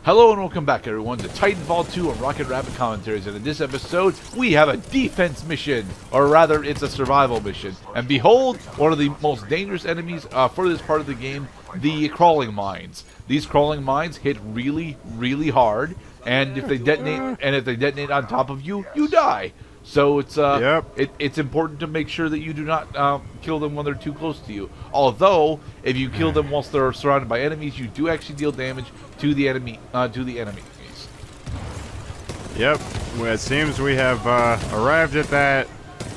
Hello and welcome back everyone to Titanfall 2 and Rocket Rabbit Commentaries, and in this episode we have a defense mission, or rather it's a survival mission. And behold, one of the most dangerous enemies for this part of the game, the crawling mines. These crawling mines hit really, really hard, and if they detonate on top of you, you die. So it's it's important to make sure that you do not kill them when they're too close to you. Although, if you kill them whilst they're surrounded by enemies, you do actually deal damage to the enemies. Yep. Well, it seems we have arrived at that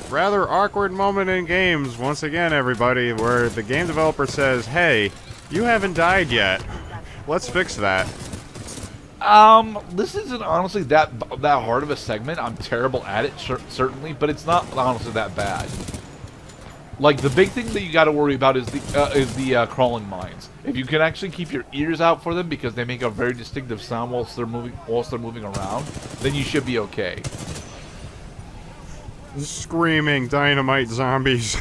rather awkward moment in games once again, everybody, where the game developer says, "Hey, you haven't died yet. Let's fix that." This isn't honestly that hard of a segment. I'm terrible at it, certainly, but it's not honestly that bad. Like, the big thing that you got to worry about is the crawling mines. If you can actually keep your ears out for them, because they make a very distinctive sound whilst they're moving around, then you should be okay. Screaming dynamite zombies.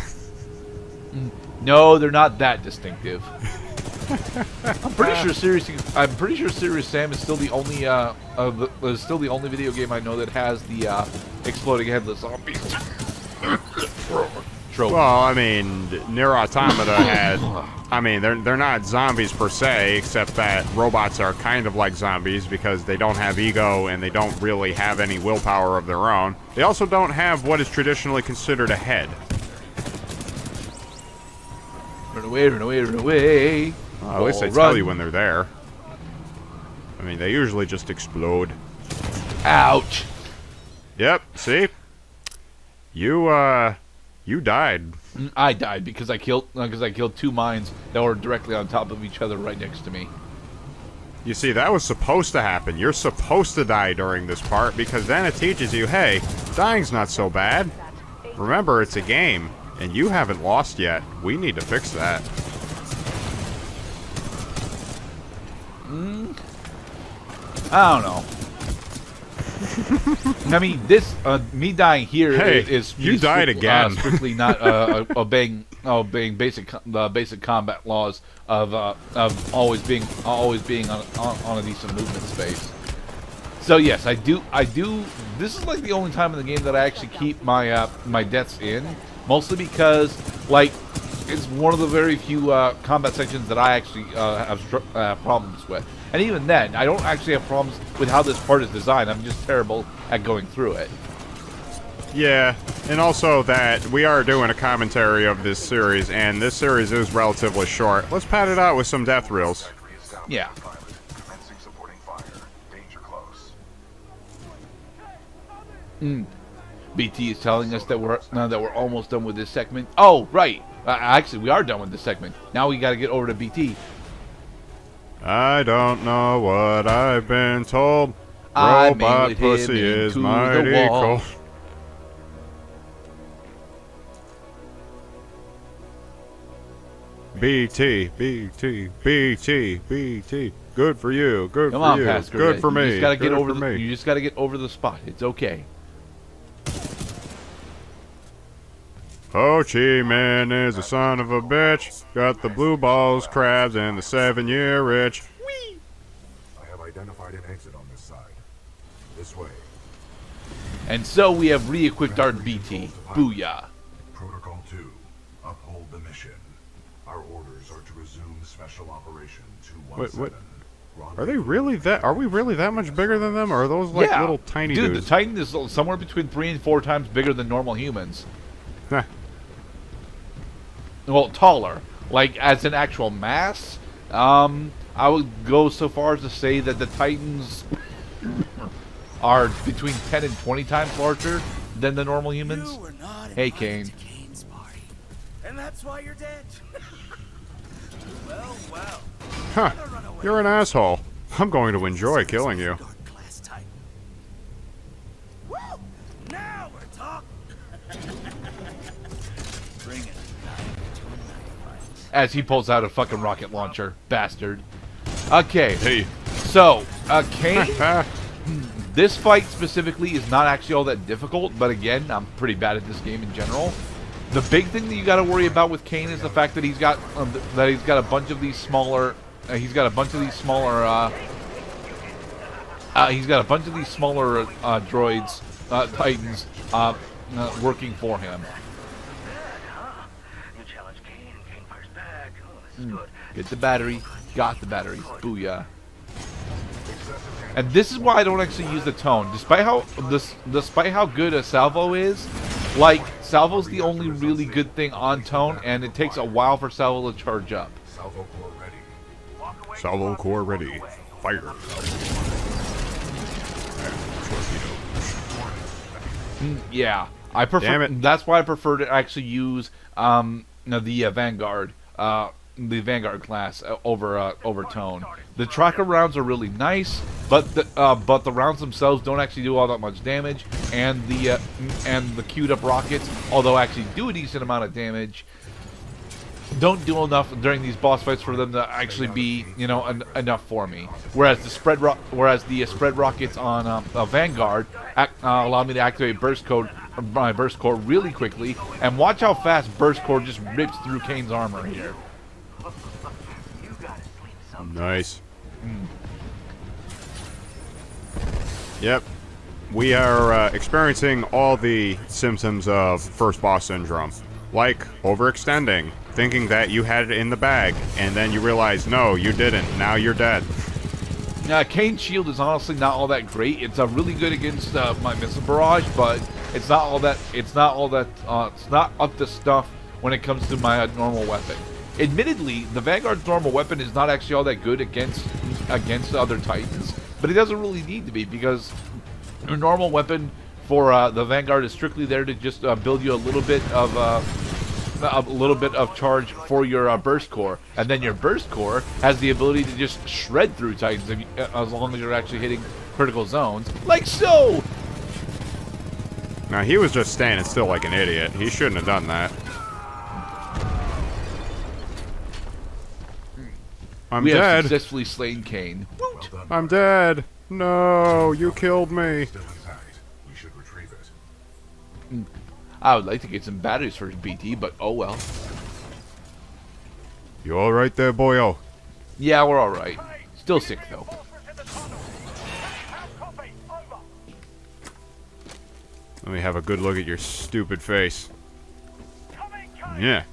No, they're not that distinctive. I'm pretty sure Serious Sam is still the only video game I know that has the exploding headless zombies trope. Well, I mean, Nier Automata had, I mean, they're not zombies per se, except that robots are kind of like zombies because they don't have ego and they don't really have any willpower of their own. They also don't have what is traditionally considered a head. Run away, run away, run away. At least they tell you when they're there. I mean, they usually just explode. Ouch. Yep, see? You died. I died because I killed two mines that were directly on top of each other right next to me. You see, that was supposed to happen. You're supposed to die during this part because then it teaches you, hey, dying's not so bad. Remember, it's a game, and you haven't lost yet. We need to fix that. I don't know. I mean, this me dying here is you died again. Strictly not obeying basic combat laws of always being on a decent movement space. So yes, I do. This is like the only time in the game that I actually keep my my deaths in, mostly because like it's one of the very few combat sections that I actually have problems with. And even then, I don't actually have problems with how this part is designed. I'm just terrible at going through it. Yeah, and also that we are doing a commentary of this series, and this series is relatively short. Let's pad it out with some death reels. Yeah. BT is telling us that we're almost done with this segment. Oh, right. Actually, we are done with this segment. Now we got to get over to BT. I don't know what I've been told. Robot pussy is mighty cold. BT, BT, BT, BT. Good for you. Good for you. Good for me. You just gotta get over you just gotta get over the spot. It's okay. Ho Chi Minh is a son of a bitch. Got the blue balls, crabs, and the 7-year itch. Whee! I have identified an exit on this side. This way. And so we have re-equipped our BT. Booyah. Protocol 2. Uphold the mission. Our orders are to resume special operation 217. What? Are they really that? Are we really that much bigger than them? Or are those like little tiny dudes? Dude, the Titan is somewhere between 3 and 4 times bigger than normal humans. Huh. Well, taller. Like, as an actual mass, I would go so far as to say that the Titans are between 10 and 20 times larger than the normal humans. Hey, Kane. Kane's party, and that's why you're dead. Well. Huh. You're an asshole. I'm going to enjoy killing you. Woo! Now we're talking. Bring it. As he pulls out a fucking rocket launcher. Bastard. Okay. Hey. So, Kane, this fight specifically is not actually all that difficult, but again, I'm pretty bad at this game in general. The big thing that you got to worry about with Kane is the fact that he's got a bunch of these smaller He's got a bunch of these smaller droids, Titans, working for him. You challenge Kane, Kane fires back. Oh, this is good. Get the battery. Got the batteries. Booyah. And this is why I don't actually use the tone. Despite how good a salvo is, like, salvo's the only really good thing on tone, and it takes a while for salvo to charge up. Salvo core ready. Salvo core ready. Fire. Yeah, I prefer. Damn it. That's why I prefer to actually use the Vanguard, the Vanguard class over tone. The tracker rounds are really nice, but the rounds themselves don't actually do all that much damage, and the queued up rockets, although actually do a decent amount of damage, don't do enough during these boss fights for them to actually be, enough for me. Whereas the spread rockets on Vanguard allow me to activate my burst core really quickly, and watch how fast burst core just rips through Kane's armor here. Nice. Yep. We are experiencing all the symptoms of first boss syndrome. Like overextending, thinking that you had it in the bag, and then you realize, no, you didn't. Now you're dead. Kane's shield is honestly not all that great. It's really good against my missile barrage, but it's not up to stuff when it comes to my normal weapon. Admittedly, the Vanguard's normal weapon is not actually all that good against other Titans, but it doesn't really need to be, because your normal weapon for the Vanguard is strictly there to just build you a little bit of charge for your burst core, and then your burst core has the ability to just shred through Titans as long as you're actually hitting critical zones, like so. Now he was just standing still like an idiot. He shouldn't have done that. We have dead. successfully slain Kane. Well done. I'm dead. No, you killed me. Still intact. We should retrieve it. I would like to get some batteries for BT, but oh well. You all right there, boyo? Yeah, we're all right. Still sick though. Let me have a good look at your stupid face. Yeah.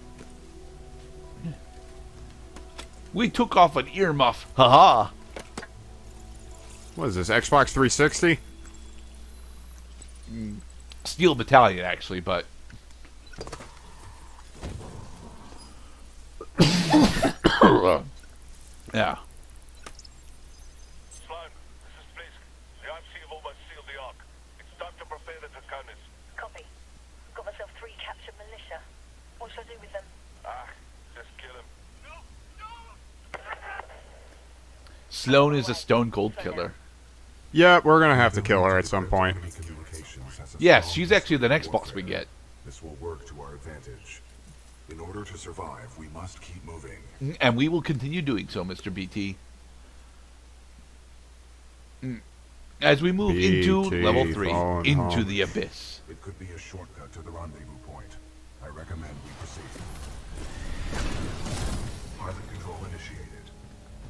We took off an earmuff. Haha. What is this, Xbox 360? Steel Battalion, actually, but yeah. Slime, this is Blisk. The IMC have almost sealed the Ark. It's time to prepare the Draconis. Copy. Got myself 3 captured militia. What should I do with them? Just kill him. Sloane is a stone cold killer. Yeah, we're gonna have to kill her at some point. Yes, she's actually the next boss we get. This will work to our advantage. In order to survive, we must keep moving. And we will continue doing so, Mr. BT. As we move into BT level 3, phone into home. the abyss. It could be a shortcut to the rendezvous point. I recommend we proceed. Pilot control initiated.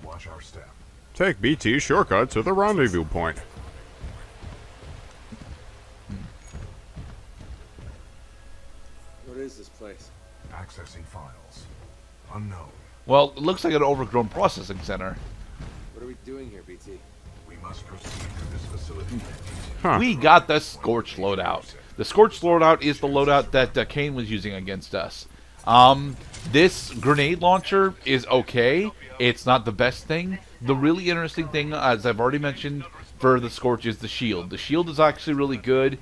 Watch our step. Take BT's shortcut to the rendezvous point. What is this place? Accessing files. Unknown. Well, it looks like an overgrown processing center. What are we doing here, BT? We must proceed to this facility. Huh. We got the Scorch loadout. The Scorch loadout is the loadout that Kane was using against us. This grenade launcher is okay. It's not the best thing. The really interesting thing, as I've already mentioned, for the Scorch is the shield. The shield is actually really good.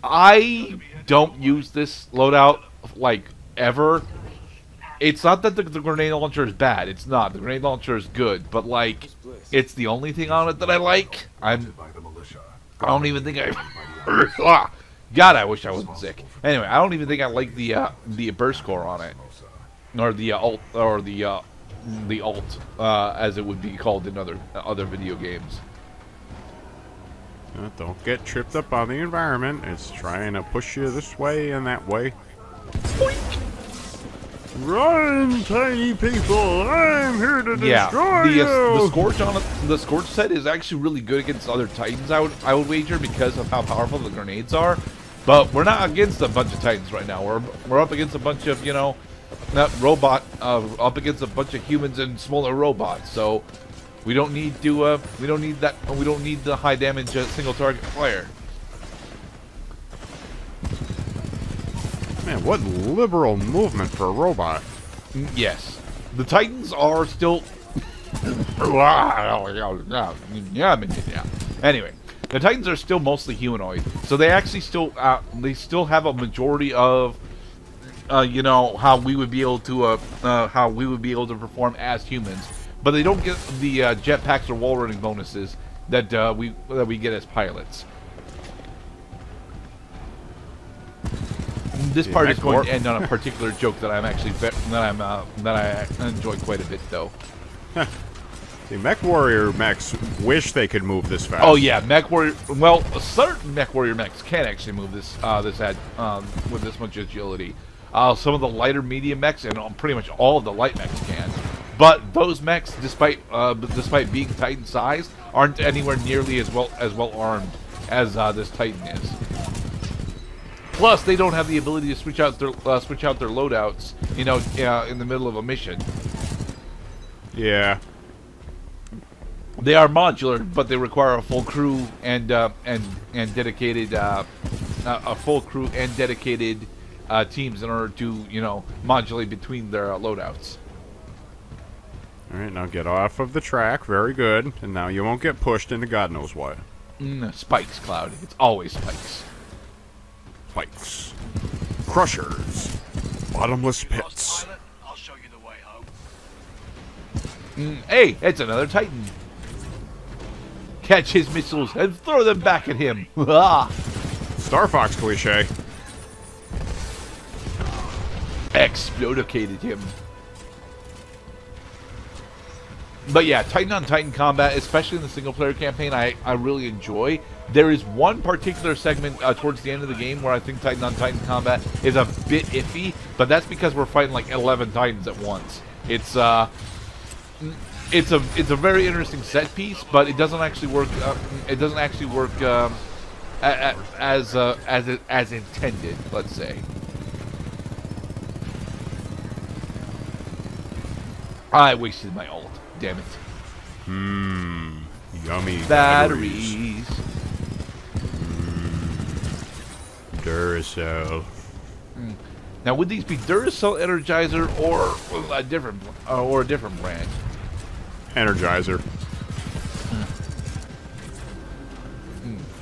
I don't use this loadout, like, ever. It's not that the grenade launcher is bad. It's not. The grenade launcher is good. But, like, it's the only thing on it that I like. I don't even think I... God, I wish I wasn't sick. Anyway, I don't even think I like the burst core on it. Or the alt, as it would be called in other video games. Don't get tripped up on the environment. It's trying to push you this way and that way. Run, tiny people! I'm here to destroy you! The Scorch set is actually really good against other Titans, I would wager, because of how powerful the grenades are. But we're not against a bunch of Titans right now. We're up against a bunch of, you know, up against a bunch of humans and smaller robots. So we don't need to we don't need the high damage single target fire. Man, what liberal movement for a robot. Yes. The Titans are still anyway, the Titans are still mostly humanoid. So they actually still have a majority of you know, how we would be able to perform as humans. But they don't get the jetpacks or wall running bonuses that we get as pilots. This part is going to end on a particular joke that I'm actually that I enjoy quite a bit, though. See, Mech Warrior mechs wish they could move this fast. Oh yeah, Mech Warrior. Well, certain Mech Warrior mechs can actually move this with this much agility. Some of the lighter medium mechs and pretty much all of the light mechs can. But those mechs, despite being Titan sized, aren't anywhere nearly as well armed as this Titan is. Plus, they don't have the ability to switch out their loadouts, you know, in the middle of a mission. Yeah. They are modular, but they require a full crew and dedicated teams in order to, you know, modulate between their loadouts. All right, now get off of the track. Very good. And now you won't get pushed into God knows what. Spikes, Cloud. It's always spikes. Spikes. Crushers. Bottomless pits. I'll show you the way home. Hey, it's another Titan. Catch his missiles and throw them back at him. Star Fox cliche. Explodicated him. But yeah, Titan on Titan combat, especially in the single player campaign, I really enjoy. There is one particular segment towards the end of the game where I think Titan on Titan combat is a bit iffy, but that's because we're fighting like 11 Titans at once. It's a very interesting set piece, but it doesn't actually work. It doesn't actually work as intended. Let's say. I wasted my ult. Damn it. Yummy Batteries. Duracell. Now, would these be Duracell, Energizer, or a different brand? Energizer.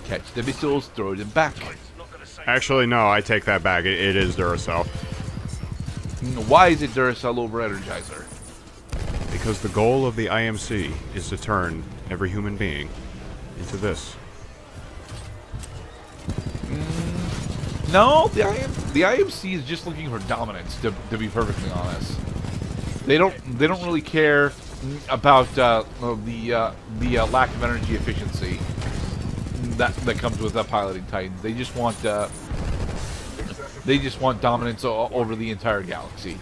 Catch the missiles, throw them back. Actually, no, I take that back. It is Duracell. Why is it Duracell over Energizer? Because the goal of the IMC is to turn every human being into this. No, the IMC is just looking for dominance. To be perfectly honest, they don't really care about the lack of energy efficiency that comes with piloting Titans. They just want dominance over the entire galaxy.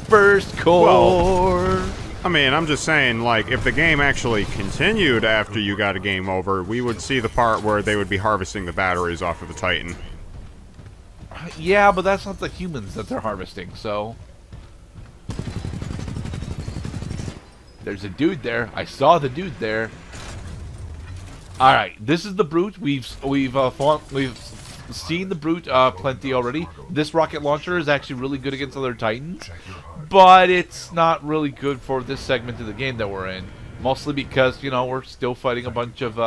First core. Well, I mean, I'm just saying, like, if the game actually continued after you got a game over, we would see the part where they would be harvesting the batteries off of the Titan. Yeah, but that's not the humans that they're harvesting, so... There's a dude there. I saw the dude there. Alright, this is the Brute. We've seen the Brute plenty already. This rocket launcher is actually really good against other Titans, but it's not really good for this segment of the game that we're in. Mostly because, you know, we're still fighting a bunch of,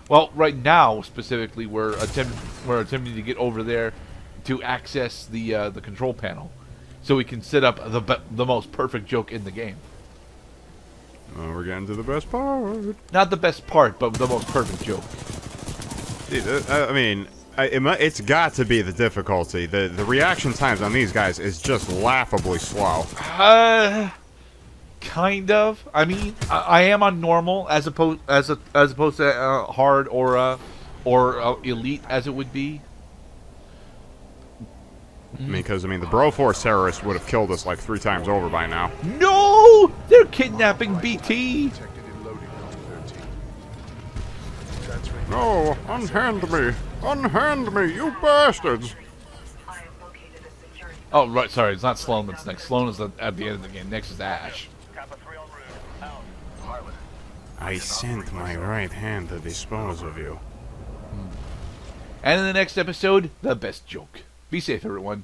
well, right now, specifically, we're attempting to get over there to access the control panel, so we can set up the most perfect joke in the game. Oh, we're getting to the best part. Not the best part, but the most perfect joke. I mean, it's got to be the difficulty. The reaction times on these guys is just laughably slow. Kind of. I mean, I am on normal as opposed to hard or elite as it would be. I mean, because, I mean, the Broforce terrorists would have killed us like 3 times over by now. No! They're kidnapping BT! No, unhand me! Unhand me, you bastards! Oh, right, sorry, it's not Sloan that's next. Sloan is at the end of the game. Next is Ash. Kappa 3 en route. Out. Pilot. I sent my right hand to dispose of you. And in the next episode, the best joke. Be safe, everyone.